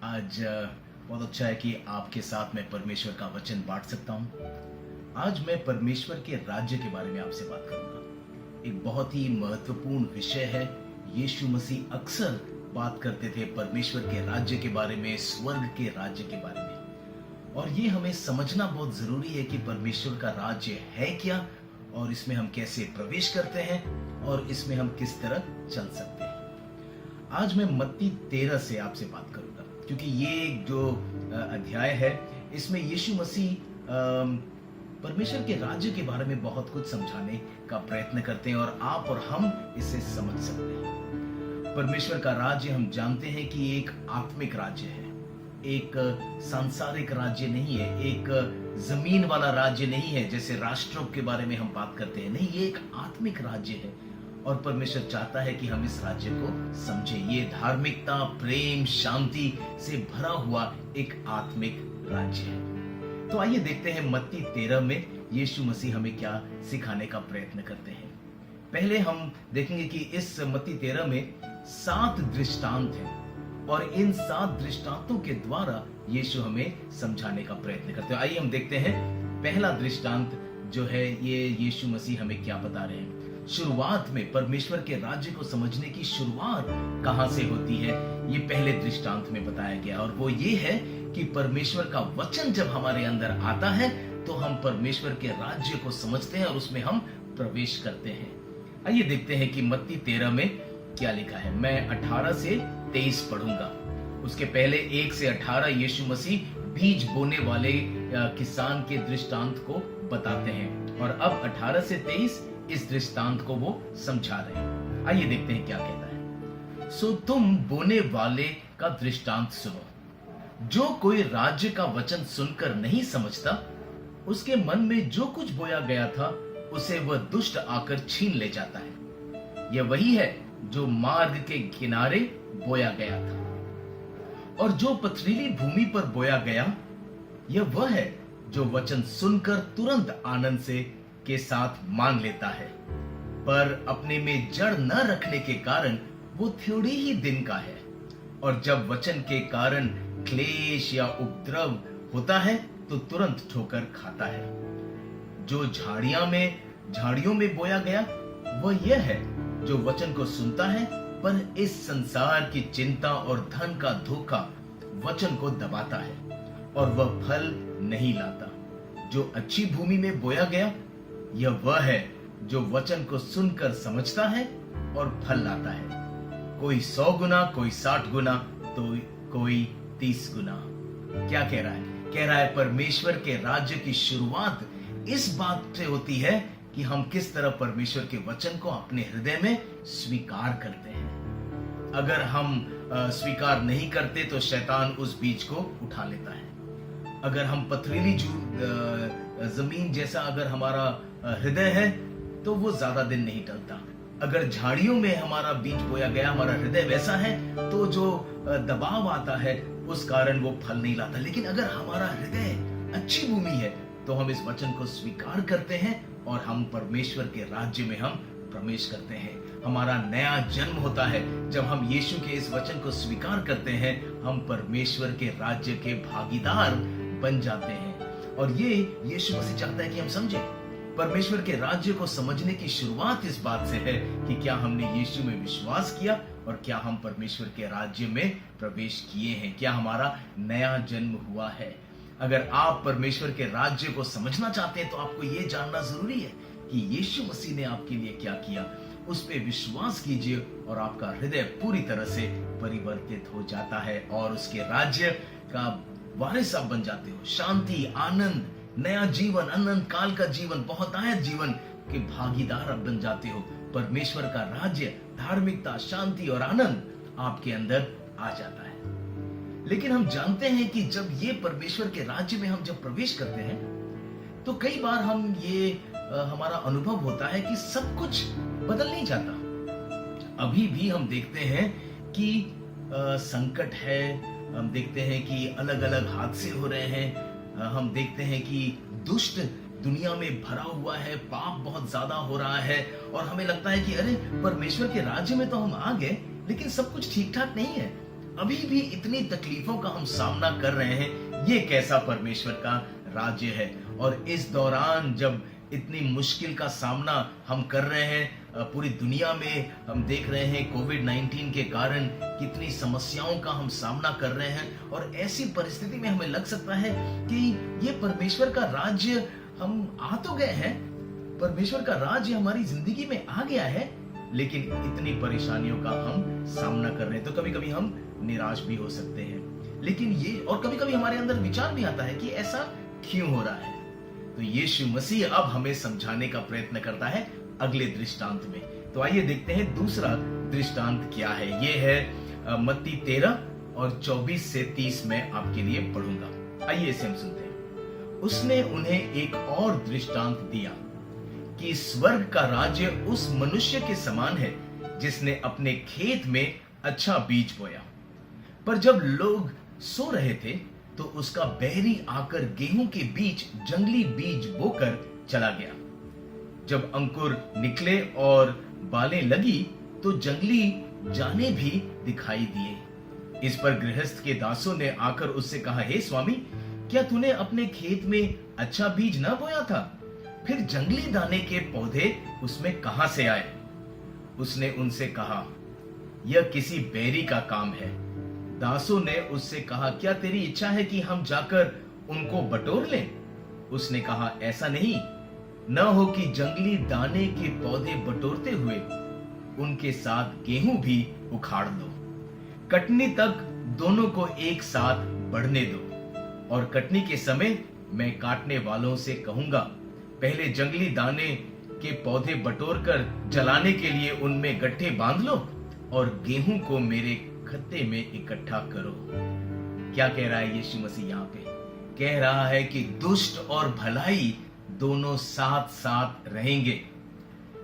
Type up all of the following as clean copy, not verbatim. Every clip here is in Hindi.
आज बहुत अच्छा है कि आपके साथ मैं परमेश्वर का वचन बांट सकता हूँ। आज मैं परमेश्वर के राज्य के बारे में आपसे बात करूंगा। एक बहुत ही महत्वपूर्ण विषय है। यीशु मसीह अक्सर बात करते थे परमेश्वर के राज्य के बारे में, स्वर्ग के राज्य के बारे में। और ये हमें समझना बहुत जरूरी है कि परमेश्वर का राज्य है क्या, और इसमें हम कैसे प्रवेश करते हैं, और इसमें हम किस तरह चल सकते हैं। आज मैं मत्ती 13 से आपसे बात करूंगा, क्योंकि ये जो अध्याय है, इसमें यीशु मसीह परमेश्वर के राज्य के बारे में बहुत कुछ समझाने का प्रयत्न करते हैं, और आप और हम इसे समझ सकते हैं। परमेश्वर का राज्य हम जानते हैं कि एक आत्मिक राज्य है, एक सांसारिक राज्य नहीं है, एक जमीन वाला राज्य नहीं है जैसे राष्ट्रों के बारे में हम बात करते हैं। नहीं, ये एक आत्मिक राज्य है, और परमेश्वर चाहता है कि हम इस राज्य को समझें। ये धार्मिकता, प्रेम, शांति से भरा हुआ एक आत्मिक राज्य है। तो आइए देखते हैं मत्ती 13 में यीशु मसीह हमें क्या सिखाने का प्रयत्न करते हैं। पहले हम देखेंगे कि इस मत्ती 13 में 7 दृष्टांत हैं, और इन 7 दृष्टांतों के द्वारा यीशु हमें समझाने का प्रयत्न करते हैं। आइए हम देखते हैं पहला दृष्टांत जो है, ये यीशु मसीह हमें क्या बता रहे हैं। शुरुआत में परमेश्वर के राज्य को समझने की शुरुआत कहां से होती है, ये पहले दृष्टांत में बताया गया, और वो ये है कि परमेश्वर का वचन जब हमारे अंदर आता है तो हम परमेश्वर के राज्य को समझते हैं और उसमें हम प्रवेश करते हैं। आइए देखते हैं कि मत्ती 13 में क्या लिखा है। मैं 18 से 23 पढ़ूंगा। उसके पहले 1 से 18 यीशु मसीह बीज बोने वाले किसान के दृष्टांत को बताते हैं, और अब 18 से 23 इस दृष्टांत को वो समझा रहे हैं। आइए देखते हैं क्या कहता है। सो तुम बोने वाले का दृष्टांत सुनो। जो कोई राज्य का वचन सुनकर नहीं समझता, उसके मन में जो कुछ बोया गया था उसे वह दुष्ट आकर छीन ले जाता है। यह वही है जो मार्ग के किनारे बोया गया था, और जो पथरीली भूमि पर बोया गया, यह वह है जो वचन सुनकर तुरंत आनंद से के साथ मान लेता है, पर अपने में जड़ न रखने के कारण वो थोड़ी ही दिन का है, और जब वचन के कारण क्लेश या उपद्रव होता है तो तुरंत ठोकर खाता है। जो झाड़ियों में बोया गया, वह यह है जो वचन को सुनता है, पर इस संसार की चिंता और धन का धोखा वचन को दबाता है, और वह फल नहीं लाता। जो अच्छी भूमि में बोया गया, यह वह है जो वचन को सुनकर समझता है और फल लाता है, कोई 100 गुना, कोई 60 गुना, तो कोई 30 गुना। क्या कह रहा है? कह रहा है परमेश्वर के राज्य की शुरुआत इस बात से होती है कि हम किस तरह परमेश्वर के वचन को अपने हृदय में स्वीकार करते हैं। अगर हम स्वीकार नहीं करते तो शैतान उस बीज को उठा लेता है। अगर हम पथरीली जमीन जैसा अगर हमारा हृदय है तो वो ज्यादा दिन नहीं टलता। अगर झाड़ियों में हमारा बीज बोया गया, हमारा हृदय वैसा है, तो जो दबाव आता है उस कारण वो फल नहीं लाता। लेकिन अगर हमारा हृदय अच्छी भूमि है तो हम इस वचन को स्वीकार करते हैं, और हम परमेश्वर के राज्य में हम प्रवेश करते हैं। हमारा नया जन्म होता है जब हम यीशु के इस वचन को स्वीकार करते हैं। हम परमेश्वर के राज्य के भागीदार बन जाते हैं, और ये यीशु मसीह चाहता है कि हम समझें। परमेश्वर के राज्य को समझने की शुरुआत इस बात से है कि क्या हमने यीशु में विश्वास किया, और क्या हम परमेश्वर के राज्य में प्रवेश किए हैं, क्या हमारा नया जन्म हुआ है। अगर आप परमेश्वर के राज्य को समझना चाहते हैं तो आपको ये जानना जरूरी है कि यीशु मसीह ने आपके लिए क्या किया। उस पर विश्वास कीजिए और आपका हृदय पूरी तरह से परिवर्तित हो जाता है, और उसके राज्य का वारिस आप बन जाते हो। शांति, आनंद, नया जीवन, अनंत काल का जीवन, बहुतायत जीवन के भागीदार आप बन जाते हो। परमेश्वर का राज्य, धार्मिकता, शांति और आनंद आपके अंदर आ जाता है। लेकिन हम जानते हैं कि जब ये परमेश्वर के राज्य में हम जब प्रवेश करते हैं तो कई बार हम ये हमारा अनुभव होता है कि सब कुछ बदल नहीं जाता। अभी भी हम देखते हैं कि संकट है, हम देखते हैं कि अलग अलग हादसे हो रहे हैं, हम देखते हैं कि दुष्ट दुनिया में भरा हुआ है, पाप बहुत ज्यादा हो रहा है, और हमें लगता है कि अरे परमेश्वर के राज्य में तो हम आ गए, लेकिन सब कुछ ठीक ठाक नहीं है। अभी भी इतनी तकलीफों का हम सामना कर रहे हैं, ये कैसा परमेश्वर का राज्य है। और इस दौरान जब इतनी मुश्किल का सामना हम कर रहे हैं, पूरी दुनिया में हम देख रहे हैं कोविड-19 के कारण कितनी समस्याओं का हम सामना कर रहे हैं, और ऐसी परिस्थिति में हमें लग सकता है कि ये परमेश्वर का राज्य हम आ तो गए हैं, परमेश्वर का राज्य हमारी जिंदगी में आ गया है, लेकिन इतनी परेशानियों का हम सामना कर रहे हैं, तो कभी कभी हम निराश भी हो सकते हैं। लेकिन ये, और कभी कभी हमारे अंदर विचार भी आता है कि ऐसा क्यों हो रहा है। तो यीशु मसीह अब हमें समझाने का प्रयत्न करता है अगले दृष्टांत में। तो आइए देखते हैं दूसरा दृष्टांत क्या है। ये है मत्ती 13 और 24 से 30 में आपके लिए पढ़ूंगा। आइए इसे हम सुनते हैं। उसने उन्हें एक और दृष्टांत दिया कि स्वर्ग का राज्य उस मनुष्य के समान है जिसने अपने खेत में अच्छा बीज बोया। पर जब लोग सो रहे थे तो उसका बैरी आकर गेहूं के बीच जंगली बीज बोकर चला गया। जब अंकुर निकले और बालें लगी तो जंगली जाने भी दिखाई दिए। इस पर गृहस्थ के दासों ने आकर उससे कहा, हे स्वामी, क्या तूने अपने खेत में अच्छा बीज न बोया था? फिर जंगली दाने के पौधे उसमें कहां से आए? उसने उनसे कहा, यह किसी बैरी का काम है। दासों ने उससे कहा, क्या तेरी इच्छा है कि हम जाकर उनको बटोर लें? उसने कहा, ऐसा नहीं, न हो कि जंगली दाने के पौधे बटोरते हुए उनके साथ गेहूं भी उखाड़ लो। कटनी तक दोनों को एक साथ बढ़ने दो, और कटनी के समय मैं काटने वालों से कहूंगा, पहले जंगली दाने के पौधे बटोरकर जलाने के लिए उनमें गट्ठे बांध लो, और गेहूं को मेरे खत्ते में इकट्ठा करो। क्या कह रहा है यीशु मसीह यहाँ पे? कह रहा है कि दुष्ट और भलाई दोनों साथ साथ रहेंगे।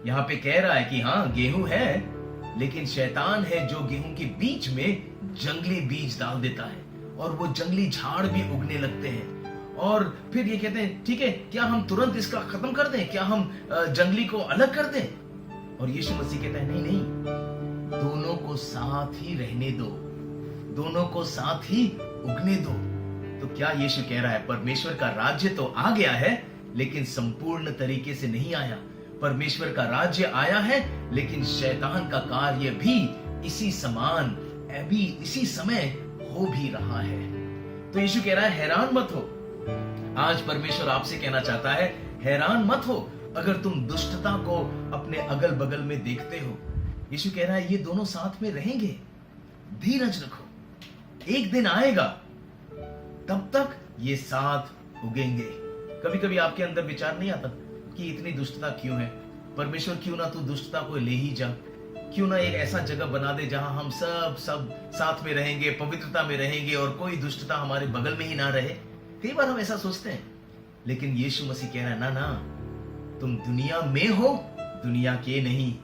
यहाँ पे कह रहा है कि हाँ, गेहूं है, लेकिन शैतान है जो गेहूं के बीच में जंगली बीज डाल देता है, और वो जंगली झाड़ भी उगने लगते हैं। और फिर ये कहते हैं, ठीक है, क्या हम तुरंत इसका खत्म कर दें? क्या हम जंगली को अलग कर दें? और यीशु मसीह कहता है, नहीं नहीं, दोनों को साथ ही रहने दो, दोनों को साथ ही उगने दो। तो क्या यीशु कह रहा है? परमेश्वर का राज्य तो आ गया है, लेकिन संपूर्ण तरीके से नहीं आया। परमेश्वर का राज्य आया है, लेकिन शैतान का कार्य भी इसी समान, अभी इसी समय हो भी रहा है। तो यीशु कह रहा है, हैरान मत हो। आज परमेश्वर आपसे कहना चाहता है, हैरान मत हो अगर तुम दुष्टता को अपने अगल बगल में देखते हो। यीशु कह रहा है, ये दोनों साथ में रहेंगे, धीरज रखो, एक दिन आएगा, तब तक ये साथ उगेंगे। कभी कभी आपके अंदर विचार नहीं आता कि इतनी दुष्टता क्यों है? परमेश्वर, क्यों ना तू दुष्टता को ले ही जा, क्यों ना एक ऐसा जगह बना दे जहां हम सब साथ में रहेंगे, पवित्रता में रहेंगे, और कोई दुष्टता हमारे बगल में ही ना रहे। कई बार हम ऐसा सोचते हैं, लेकिन यीशु मसीह कह रहा है, ना ना, तुम दुनिया में हो, दुनिया के नहीं।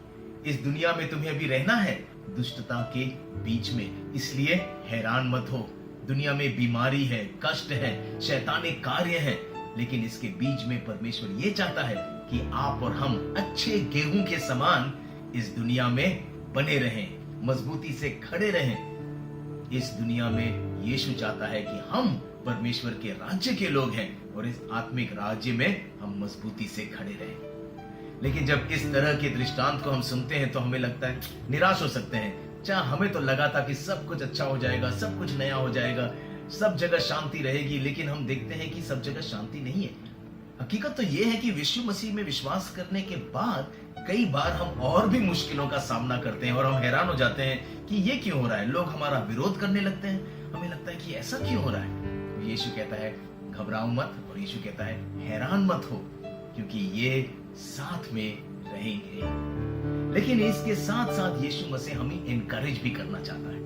इस दुनिया में तुम्हें अभी रहना है, दुष्टता के बीच में, इसलिए हैरान मत हो। दुनिया में बीमारी है, कष्ट है, शैतानिक कार्य है, लेकिन इसके बीच में परमेश्वर ये चाहता है कि आप और हम अच्छे गेहूं के समान इस दुनिया में बने रहें, मजबूती से खड़े रहें। इस दुनिया में यीशु चाहता है कि हम परमेश्वर के राज्य के लोग हैं, और इस आत्मिक राज्य में हम मजबूती से खड़े रहें। लेकिन जब इस तरह के दृष्टांत को हम सुनते हैं तो हमें लगता है, निराश हो सकते हैं। चाहे हमें तो लगा था कि सब कुछ अच्छा हो जाएगा, सब कुछ नया हो जाएगा, सब जगह शांति रहेगी, लेकिन हम देखते हैं कि सब जगह शांति नहीं है। हकीकत तो यह है कि यीशु मसीह में विश्वास करने के बाद कई बार हम और भी मुश्किलों का सामना करते हैं, और हम हैरान हो जाते हैं कि ये क्यों हो रहा है। लोग हमारा विरोध करने लगते हैं, हमें लगता है कि ऐसा क्यों हो रहा है। तो यीशु कहता है, घबराओ मत, और यीशु कहता है, हैरान मत हो, क्योंकि ये साथ में रहेंगे। लेकिन इसके साथ साथ यीशु मसीह हमें एनकरेज भी करना चाहता है,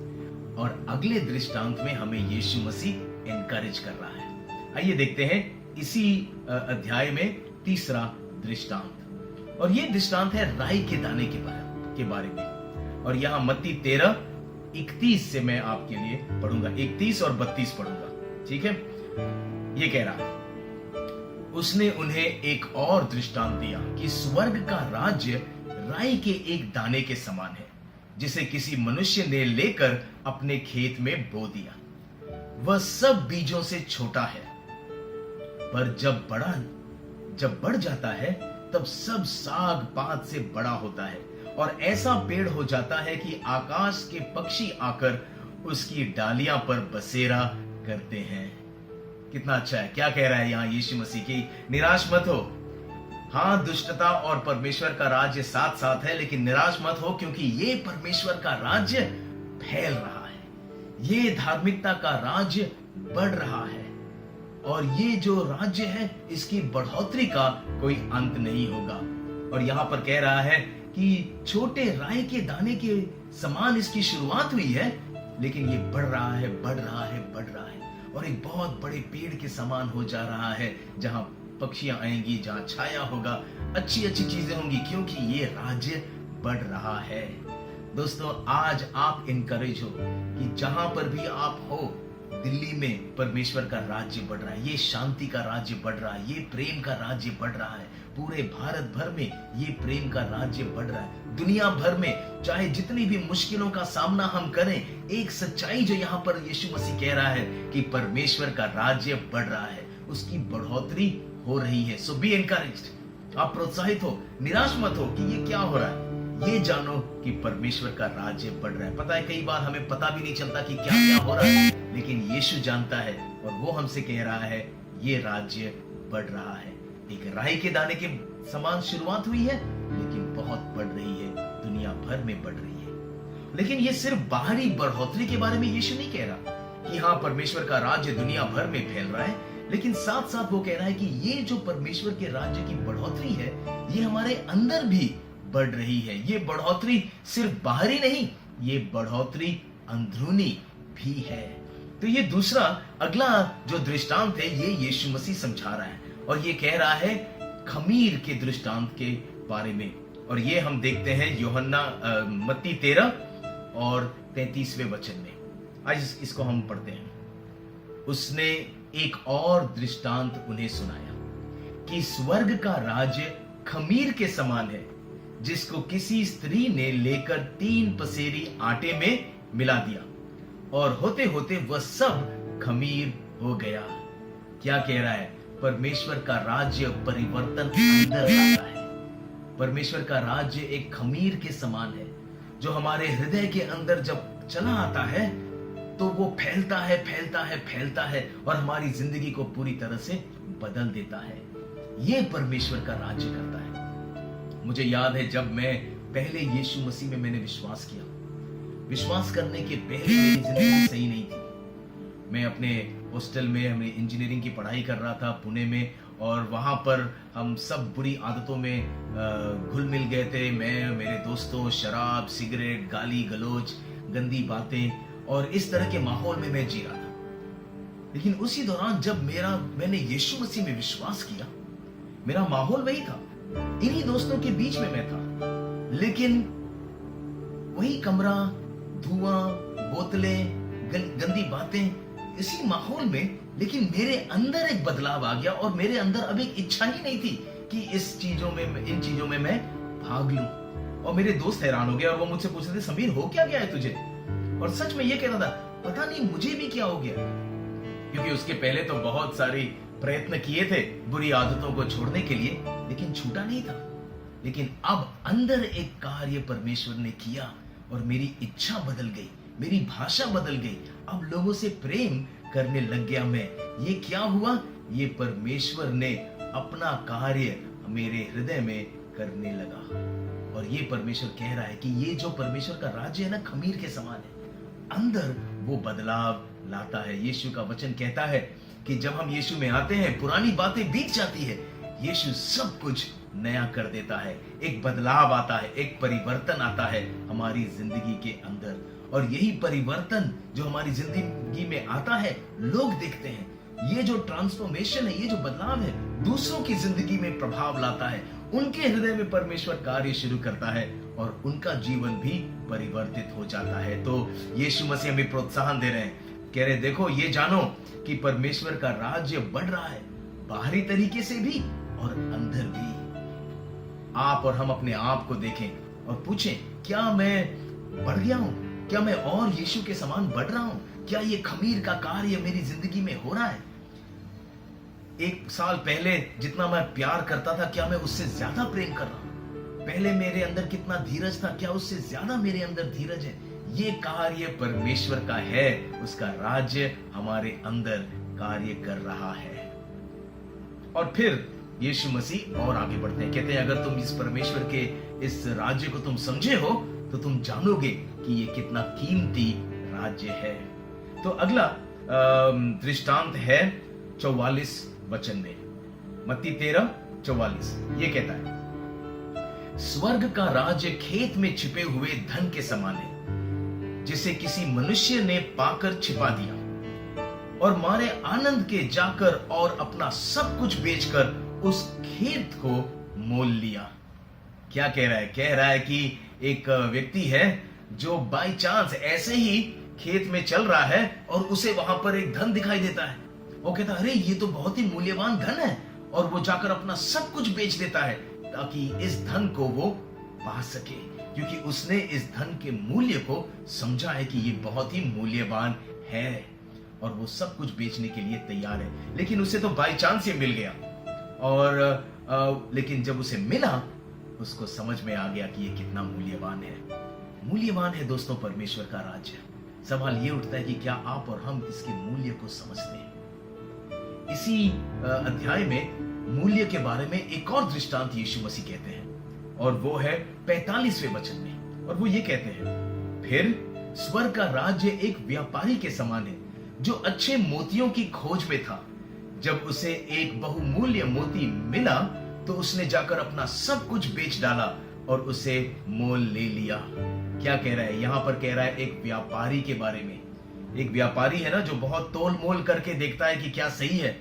और अगले दृष्टांत में हमें यीशु मसीह एनकरेज कर रहा है। आइए देखते हैं इसी अध्याय में तीसरा दृष्टांत, और ये दृष्टांत है राई के दाने के बारे में। और यहाँ मत्ती 13:31 से मैं आपके लिए पढ़ूंगा, 31 और 32 पढ़ूंगा, ठीक है। ये कह रहा है, उसने उन्हें एक और दृष्टांत दिया कि स्वर्ग का राज्य राई के एक दाने के समान है, जिसे किसी मनुष्य ने लेकर अपने खेत में बो दिया। वह सब बीजों से छोटा है, पर जब बढ़ जाता है तब सब साग पात से बड़ा होता है और ऐसा पेड़ हो जाता है कि आकाश के पक्षी आकर उसकी डालियां पर बसेरा करते हैं। कितना अच्छा है। क्या कह रहा है यहां यीशु मसीह की? निराश मत हो। हाँ, दुष्टता और परमेश्वर का राज्य साथ साथ है, लेकिन निराश मत हो, क्योंकि ये परमेश्वर का राज्य फैल रहा है। ये धार्मिकता का राज्य बढ़ रहा है और ये जो राज्य है इसकी बढ़ोतरी का कोई अंत नहीं होगा। और यहां पर कह रहा है कि छोटे राई के दाने के समान इसकी शुरुआत हुई है, लेकिन ये बढ़ रहा है, बढ़ रहा है, बढ़ रहा है और एक बहुत बड़े पेड़ के समान हो जा रहा है, जहां पक्षियां आएंगी, जहां छाया होगा, अच्छी अच्छी चीजें होंगी, क्योंकि ये राज्य बढ़ रहा है। दोस्तों, आज आप इनकरेज हो कि जहां पर भी आप हो, दिल्ली में परमेश्वर का राज्य बढ़ रहा है, ये शांति का राज्य बढ़ रहा है, ये प्रेम का राज्य बढ़ रहा है। पूरे भारत भर में ये प्रेम का राज्य बढ़ रहा है। दुनिया भर में चाहे जितनी भी मुश्किलों का सामना हम करें, एक सच्चाई जो यहाँ पर यीशु मसीह कह रहा है कि परमेश्वर का राज्य बढ़ रहा है, उसकी बढ़ोतरी हो रही है। सो बी एनकरेज्ड। आप प्रोत्साहित हो, निराश मत हो कि ये क्या हो रहा है। ये जानो कि परमेश्वर का राज्य बढ़ रहा है। पता है, कई बार हमें पता भी नहीं चलता कि क्या क्या हो रहा है, लेकिन यीशु जानता है और वो हमसे कह रहा है ये राज्य बढ़ रहा है। एक राई के दाने के समान शुरुआत हुई है, लेकिन बहुत बढ़ रही है, दुनिया भर में बढ़ रही है। लेकिन ये सिर्फ बाहरी बढ़ोतरी के बारे में यीशु नहीं कह रहा कि हाँ, परमेश्वर का राज्य दुनिया भर में फैल रहा है, लेकिन साथ साथ वो कह रहा है कि ये जो परमेश्वर के राज्य की बढ़ोतरी है, ये हमारे अंदर भी बढ़ रही है। ये बढ़ोतरी सिर्फ बाहरी नहीं, ये बढ़ोतरी अंदरूनी भी है। तो ये दूसरा अगला जो दृष्टांत है, ये यीशु मसीह समझा रहा है और ये कह रहा है खमीर के दृष्टांत के बारे में। और ये हम देखते हैं यूहन्ना मत्ती 13 और 33वें वचन में। आज इसको हम पढ़ते हैं। उसने एक और दृष्टांत उन्हें सुनाया कि स्वर्ग का राज्य खमीर के समान है, जिसको किसी स्त्री ने लेकर 3 पसेरी आटे में मिला दिया और होते होते वह सब खमीर हो गया। क्या कह रहा है? परमेश्वर का राज्य परिवर्तन अंदर लाता है। परमेश्वर का राज्य एक खमीर के समान है, जो हमारे हृदय के अंदर जब चला आता है तो वो फैलता है, फैलता है, फैलता है और हमारी जिंदगी को पूरी तरह से बदल देता है। ये परमेश्वर का राज्य करता है। मुझे याद है जब मैं पहले यीशु मसीह में मैंने विश्वास किया, विश्वास करने के पहले मेरी जिंदगी सही नहीं थी। मैं अपने हॉस्टल में हमने इंजीनियरिंग की पढ़ाई कर रहा था पुणे में, और वहां पर हम सब बुरी आदतों में घुल मिल गए थे। मैं, मेरे दोस्तों, शराब, सिगरेट, गाली गलौज, गंदी बातें, और इस तरह के माहौल में मैं जी रहा था। लेकिन उसी दौरान जब मैंने यीशु मसीह में विश्वास किया, मेरा माहौल वही था, इन्हीं दोस्तों के बीच में मैं था, लेकिन वही कमरा, धुआं, बोतलें, गंदी बातें, इसी माहौल में। लेकिन मेरे अंदर एक बदलाव आ गया और मेरे अंदर अब एक इच्छा ही नहीं थी कि इन चीजों में मैं भाग लूं। और मेरे दोस्त हैरान हो गए और वो मुझसे पूछ रहे थे, समीर हो क्या गया है तुझे? और सच में ये कह रहा था, पता नहीं मुझे भी क्या हो गया, क्योंकि उसके पहले तो बहुत सारी प्रयत्न किए थे बुरी आदतों को छोड़ने के लिए, लेकिन छूटा नहीं था। लेकिन अब अंदर एक कार्य परमेश्वर ने किया और मेरी इच्छा बदल गई, मेरी भाषा बदल गई। अब लोगों से प्रेम करने लग गया मैं। ये क्या हुआ? ये परमेश्वर ने अपना कार्य मेरे हृदय में करने लगा। और ये परमेश्वर कह रहा है कि ये जो परमेश्वर का राज्य है ना, खमीर के समान है, अंदर वो बदलाव लाता है। यीशु का वचन कहता है कि जब हम यीशु में आते हैं, पुरानी बातें बीत जाती है, यीशु सब कुछ नया कर देता है। एक बदलाव आता है, एक परिवर्तन आता है हमारी जिंदगी के अंदर। और यही परिवर्तन जो हमारी जिंदगी में आता है, लोग देखते हैं। ये जो ट्रांसफॉर्मेशन है, ये जो बदलाव है, दूसरों की जिंदगी में प्रभाव लाता है। उनके हृदय में परमेश्वर कार्य शुरू करता है और उनका जीवन भी परिवर्तित हो जाता है। तो यीशु मसीह हमें प्रोत्साहन दे रहे हैं, कह रहे देखो, ये जानो कि परमेश्वर का राज्य बढ़ रहा है, बाहरी तरीके से भी और अंदर भी। आप और हम अपने आप को देखें और पूछें, क्या मैं बढ़ गया हूं? क्या मैं और यीशु के समान बढ़ रहा हूं? क्या ये खमीर का कार्य मेरी जिंदगी में हो रहा है? एक साल पहले जितना मैं प्यार करता था, क्या मैं उससे ज्यादा प्रेम कर रहा हूं? पहले मेरे अंदर कितना धीरज था, क्या उससे ज्यादा मेरे अंदर धीरज है? ये कार्य परमेश्वर का है, उसका राज्य हमारे अंदर कार्य कर रहा है। और फिर यीशु मसीह और आगे बढ़ते हैं, कहते हैं अगर तुम इस परमेश्वर के इस राज्य को तुम समझे हो तो तुम जानोगे कि ये कितना कीमती राज्य है। तो अगला दृष्टांत है 44 वचन में, मत्ती 13:44। ये कहता है, स्वर्ग का राज्य खेत में छिपे हुए धन के समान है, जिसे किसी मनुष्य ने पाकर छिपा दिया और मारे आनंद के जाकर और अपना सब कुछ बेचकर उस खेत को मोल लिया। क्या कह रहा है? कह रहा है कि एक व्यक्ति है जो बाय चांस ऐसे ही खेत में चल रहा है और उसे वहां पर एक धन दिखाई देता है। वो कहता है, अरे ये तो बहुत ही मूल्यवान धन है, और वो जाकर अपना सब कुछ बेच देता है ताकि इस धन को वो पा सके, क्योंकि उसने इस धन के मूल्य को समझा है कि ये बहुत ही मूल्यवान है, और वो सब कुछ बेचने के लिए तैयार है। लेकिन उसे तो बाय चांस ही मिल गया, और लेकिन जब उसे मिला उसको समझ में आ गया कि ये कितना मूल्यवान है। मूल्यवान है दोस्तों परमेश्वर का राज्य। सवाल ये उठता है कि क्या आप और हम इसके मूल्य को समझते हैं? इसी अध्याय में मूल्य के बारे में एक और दृष्टांत यीशु मसीह कहते हैं, और वो है 45वें वचन में, और वो ये कहते हैं, फिर स्वर्ग का राज्य एक व्यापारी के समान है जो अच्छे मोतियों की खोज में था। जब उसे एक बहुमूल्य मोती मिला तो उसने जाकर अपना सब कुछ बेच डाला और उसे मोल ले लिया। क्या कह रहा है यहां पर? कह रहा है एक व्यापारी के बारे में। एक व्यापारी है ना, जो बहुत तोल मोल करके देखता है कि क्या सही है,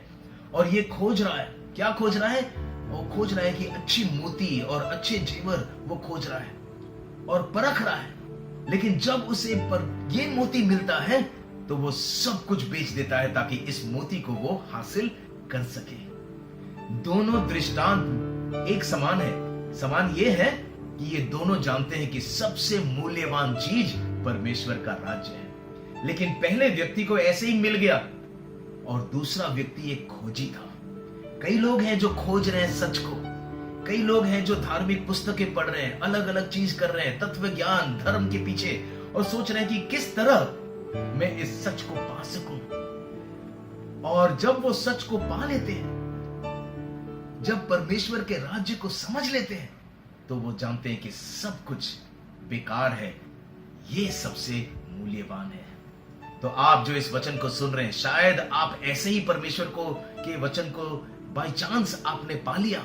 और ये खोज रहा है। क्या खोज रहा है? वो खोज रहा है कि अच्छी मोती और अच्छे जेवर वो खोज रहा है और परख रहा है। लेकिन जब उसे ये मोती मिलता है तो वो सब कुछ बेच देता है ताकि इस मोती को वो हासिल कर सके। दोनों दृष्टांत एक समान है। समान ये है कि ये दोनों जानते हैं कि सबसे मूल्यवान चीज परमेश्वर का राज्य है। लेकिन पहले व्यक्ति को ऐसे ही मिल गया और दूसरा व्यक्ति एक खोजी था। कई लोग हैं जो खोज रहे हैं सच को। कई लोग हैं जो धार्मिक पुस्तकें पढ़ रहे हैं, अलग अलग चीज कर रहे हैं, तत्व ज्ञान धर्म के पीछे, और सोच रहे हैं कि किस तरह मैं इस सच को पा सकूं। और जब वो सच को पा लेते हैं, जब परमेश्वर के राज्य को समझ लेते हैं, तो वो जानते हैं कि सब कुछ बेकार है, ये सबसे मूल्यवान है। तो आप जो इस वचन को सुन रहे हैं, शायद आप ऐसे ही परमेश्वर को के वचन को बाय चांस आपने पा लिया,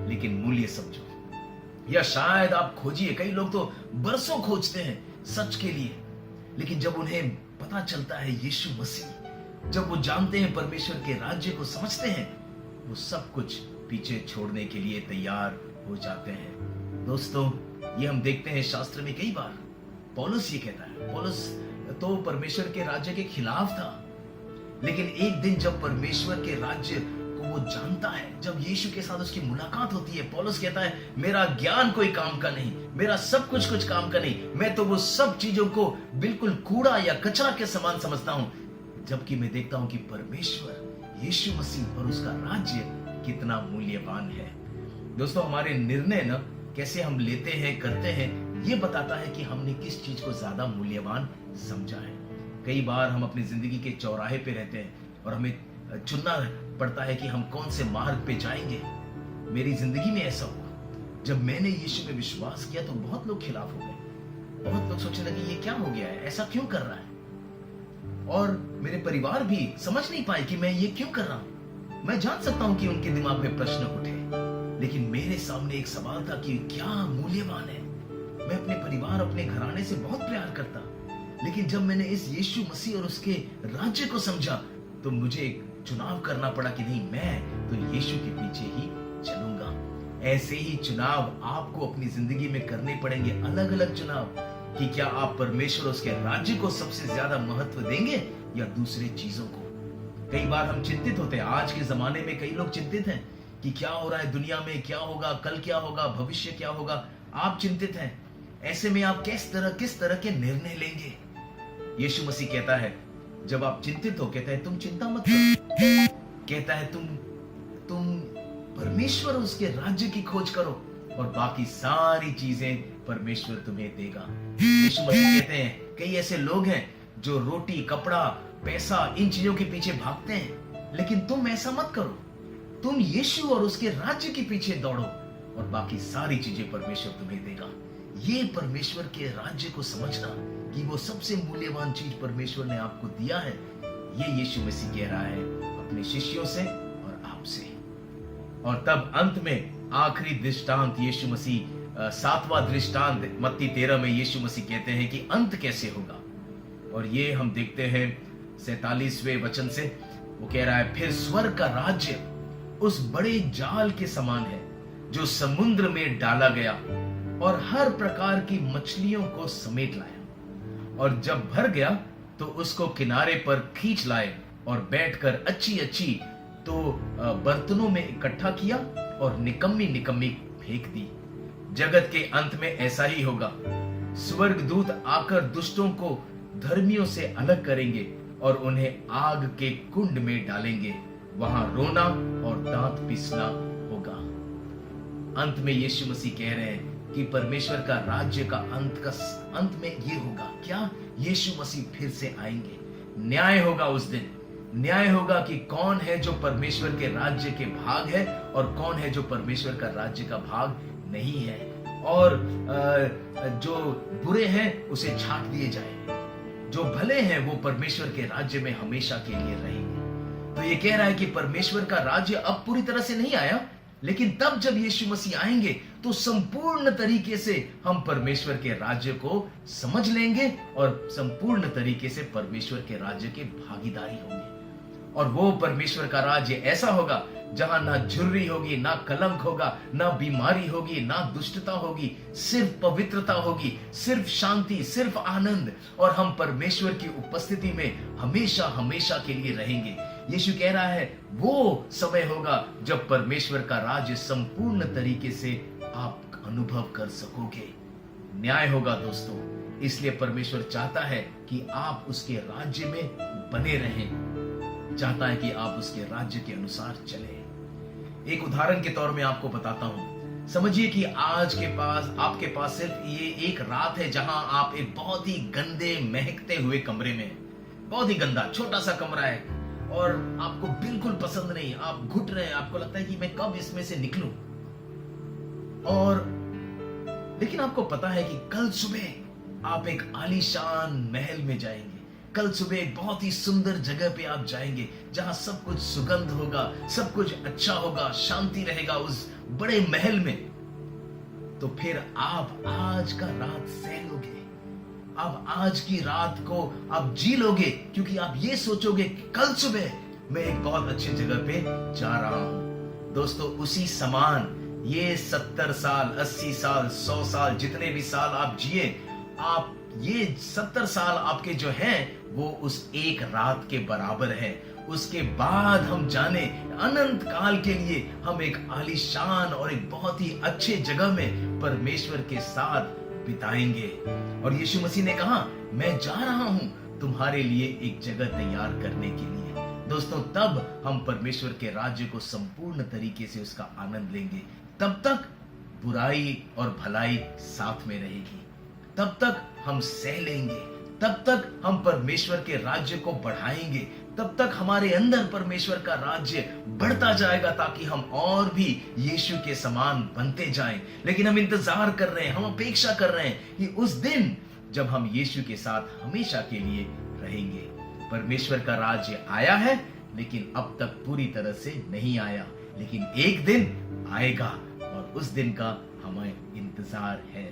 लेकिन मूल्य समझो। या शायद आप खोजिए, कई लोग तो बरसों खोजते हैं सच के लिए, लेकिन जब उन्हें पता चलता है यीशु मसीह, जब वो जानते हैं परमेश्वर के राज्य को समझते हैं, वो सब कुछ पीछे छोड़ने के लिए तैयार हो जाते हैं। दोस्तों, ये हम देखते हैं शास्त्र में कई बार। पौलुस ये कहता है, पौलुस तो परमेश्वर के राज्य के खिलाफ था, लेकिन एक दिन जब परमेश्वर के राज्य को वो जानता है, जब यीशु के साथ उसकी मुलाकात होती है, पौलुस कहता है, मेरा ज्ञान कोई काम का नहीं, मेरा सब कुछ काम का नहीं, मैं तो वो सब चीजों को बिल्कुल कूड़ा या कचरा के समान समझता हूं, जबकि मैं देखता हूं कि परमेश्वर यीशु मसीह और उसका राज्य कितना मूल्यवान है। दोस्तों, हमारे निर्णय न कैसे हम लेते हैं, करते हैं, ये बताता है कि हमने किस चीज को ज्यादा मूल्यवान समझा है। कई बार हम अपनी जिंदगी के चौराहे पे रहते हैं और हमें चुनना पड़ता है कि हम कौन से मार्ग पे जाएंगे। मेरी जिंदगी में ऐसा हुआ, जब मैंने यीशु में विश्वास किया तो बहुत लोग खिलाफ हो गए। बहुत लोग सोचने लगे, ये क्या हो गया है, ऐसा क्यों कर रहा है। और मेरे परिवार भी समझ नहीं पाए कि मैं ये क्यों कर रहा हूं। मैं जान सकता हूं कि उनके दिमाग में प्रश्न उठे, लेकिन मेरे सामने एक सवाल था कि क्या मूल्यवान है। मैं अपने परिवार, अपने घराने से बहुत प्यार करता, लेकिन जब मैंने इस यीशु मसीह और उसके राज्य को समझा तो मुझे एक चुनाव करना पड़ा कि नहीं, मैं तो यीशु के पीछे ही चलूंगा। ऐसे ही चुनाव आपको अपनी जिंदगी में करने पड़ेंगे, अलग अलग चुनाव, कि क्या आप परमेश्वर उसके राज्य को सबसे ज्यादा महत्व देंगे या दूसरे चीजों को। कई बार हम चिंतित होते हैं। आज के जमाने में कई लोग चिंतित हैं कि क्या हो रहा है दुनिया में, क्या होगा, कल क्या होगा, भविष्य क्या होगा। आप चिंतित हैं, ऐसे में आप किस तरह के निर्णय लेंगे? यीशु मसीह कहता है, जब आप चिंतित हो, कहता है तुम चिंता मत करो, कहता है तुम परमेश्वर उसके राज्य की खोज करो और बाकी सारी चीजें परमेश्वर तुम्हें देगा। यीशु मसीह कहते हैं, कई ऐसे लोग हैं जो रोटी, कपड़ा, पैसा, इन चीजों के पीछे भागते हैं, लेकिन तुम ऐसा मत करो। तुम यीशु और उसके राज्य के पीछे दौड़ो और बाकी सारी चीजें परमेश्वर तुम्हें देगा। ये परमेश्वर के राज्य को समझना कि वो सबसे मूल्यवान चीज परमेश्वर ने आपको दिया है, ये यीशु मसीह कह रहा है अपने शिष्यों से और आपसे। और तब अंत में आखिरी दृष्टांत यीशु मसीह, 7वां दृष्टांत मत्ती 13 में यीशु मसीह कहते हैं कि अंत कैसे होगा। और ये हम देखते हैं 47वें वचन से, वो कह रहा है, फिर स्वर्ग का राज्य उस बड़े जाल के समान है जो समुद्र में डाला गया और हर प्रकार की मछलियों को समेट लाया। और जब भर गया तो उसको किनारे पर खींच लाए और बैठकर अच्छी अच्छी तो बर्तनों में इकट्ठा किया और निकम्मी निकम्मी फेंक दी। जगत के अंत में ऐसा ही होगा। स्वर्गदूत आकर दुष्टों को धर्मियों से अलग करेंगे और उन्हें आग के कुंड में डालेंगे, वहां रोना और दांत पिसना होगा। अंत में यीशु मसीह कह रहे हैं कि परमेश्वर का राज्य का अंत में ये होगा क्या? यीशु मसीह फिर से आएंगे, न्याय होगा उस दिन। न्याय होगा कि कौन है जो परमेश्वर के राज्य के भाग है और कौन है जो परमेश्वर का राज्य का भाग नहीं है। और जो बुरे हैं उसे छांट दिए जाएंगे, जो भले हैं वो परमेश्वर के राज्य में हमेशा के लिए रहेंगे। तो ये कह रहा है कि परमेश्वर का राज्य अब पूरी तरह से नहीं आया, लेकिन तब जब यीशु मसीह आएंगे तो संपूर्ण तरीके से हम परमेश्वर के राज्य को समझ लेंगे और संपूर्ण तरीके से परमेश्वर के राज्य के भागीदारी होंगे। और वो परमेश्वर का राज्य ऐसा होगा जहां ना झुर्री होगी, ना कलंक होगा, ना बीमारी होगी, ना दुष्टता होगी, सिर्फ पवित्रता होगी, सिर्फ शांति, सिर्फ आनंद, और हम परमेश्वर की उपस्थिति में हमेशा हमेशा के लिए रहेंगे। यीशु कह रहा है वो समय होगा जब परमेश्वर का राज्य संपूर्ण तरीके से आप अनुभव कर सकोगे। न्याय होगा दोस्तों, इसलिए परमेश्वर चाहता है कि आप उसके राज्य में बने रहें, चाहता है कि आप उसके राज्य के अनुसार चलें। एक उदाहरण के तौर में आपको बताता हूं। समझिए कि आज के पास आपके पास सिर्फ ये एक रात है जहां आप एक बहुत ही गंदे महकते हुए कमरे में, बहुत ही गंदा छोटा सा कमरा है और आपको बिल्कुल पसंद नहीं, आप घुट रहे हैं, आपको लगता है कि मैं कब इसमें से निकलूं। और लेकिन आपको पता है कि कल सुबह आप एक आलीशान महल में जाएंगे, कल सुबह एक बहुत ही सुंदर जगह पे आप जाएंगे जहां सब कुछ सुगंध होगा, सब कुछ अच्छा होगा, शांति रहेगा उस बड़े महल में। तो फिर आप आज का रात सह लोगे, आप आज की रात को आप जी लोगे, क्योंकि आप ये सोचोगे कि कल सुबह मैं एक बहुत अच्छी जगह पे जा रहा हूं। दोस्तों उसी समान ये 70 साल, 80 साल, 100 साल, जितने भी साल आप जिए, आप ये 70 साल आपके जो हैं वो उस एक रात के बराबर है। उसके बाद हम जाने अनंत काल के लिए हम एक आलीशान और एक बहुत ही अच्छे जगह में परमेश्वर के साथ बिताएंगे। और यीशु मसीह ने कहा मैं जा रहा हूं तुम्हारे लिए एक जगह तैयार करने के लिए। दोस्तों तब हम परमेश्वर के राज्य को संपूर्ण तरीके से उसका आनंद लेंगे। तब तक बुराई और भलाई साथ में रहेगी, तब तक हम सह लेंगे, तब तक हम परमेश्वर के राज्य को बढ़ाएंगे, तब तक हमारे अंदर परमेश्वर का राज्य बढ़ता जाएगा ताकि हम और भी यीशु के समान बनते जाएं। लेकिन हम इंतजार कर रहे हैं, हम अपेक्षा कर रहे हैं कि उस दिन जब हम यीशु के साथ हमेशा के लिए रहेंगे। परमेश्वर का राज्य आया है लेकिन अब तक पूरी तरह से नहीं आया, लेकिन एक दिन आएगा और उस दिन का हमें इंतजार है।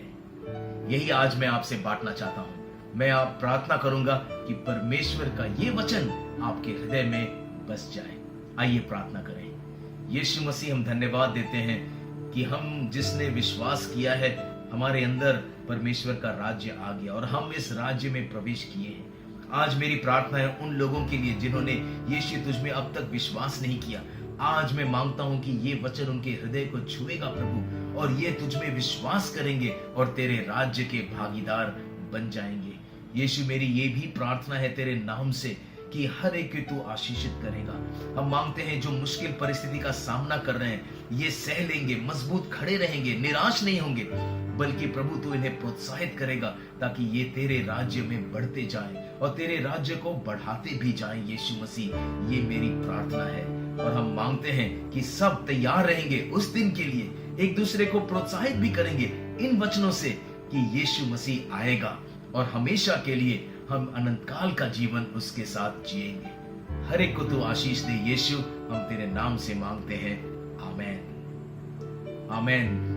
यही आज मैं आपसे बांटना चाहता हूं। मैं आप प्रार्थना करूंगा कि परमेश्वर का ये वचन आपके हृदय में बस जाए। आइए प्रार्थना करें। यीशु मसीह हम धन्यवाद देते हैं कि हम जिसने विश्वास किया है हमारे अंदर परमेश्वर का राज्य आ गया और हम इस राज्य में प्रवेश किए हैं। आज मेरी प्रार्थना है उन लोगों के लिए जिन्होंने यीशु तुझ में अब तक विश्वास नहीं किया, आज मैं मांगता हूं कि ये वचन उनके हृदय को छुएगा प्रभु, और ये तुझ में विश्वास करेंगे और तेरे राज्य के भागीदार बन जाएंगे। यीशु, मेरी ये भी प्रार्थना है तेरे नाम से कि हर एक को तू आशीषित करेगा। हम मांगते हैं जो मुश्किल परिस्थिति का सामना कर रहे हैं, ये सह लेंगे, मजबूत खड़े रहेंगे, निराश नहीं होंगे, बल्कि प्रभु तू इन्हें प्रोत्साहित करेगा ताकि ये तेरे राज्य में बढ़ते जाएं और तेरे राज्य को बढ़ाते भी जाएं। यीशु मसीह, ये मेरी प्रार्थना है। और हम मांगते हैं कि सब तैयार रहेंगे उस दिन के लिए, एक दूसरे को प्रोत्साहित भी करेंगे इन वचनों से कि यीशु मसीह आएगा और हमेशा के लिए हम अनंत काल का जीवन उसके साथ जिएंगे। हर एक को तू आशीष दे यीशु, हम तेरे नाम से मांगते हैं। आमेन, आमेन।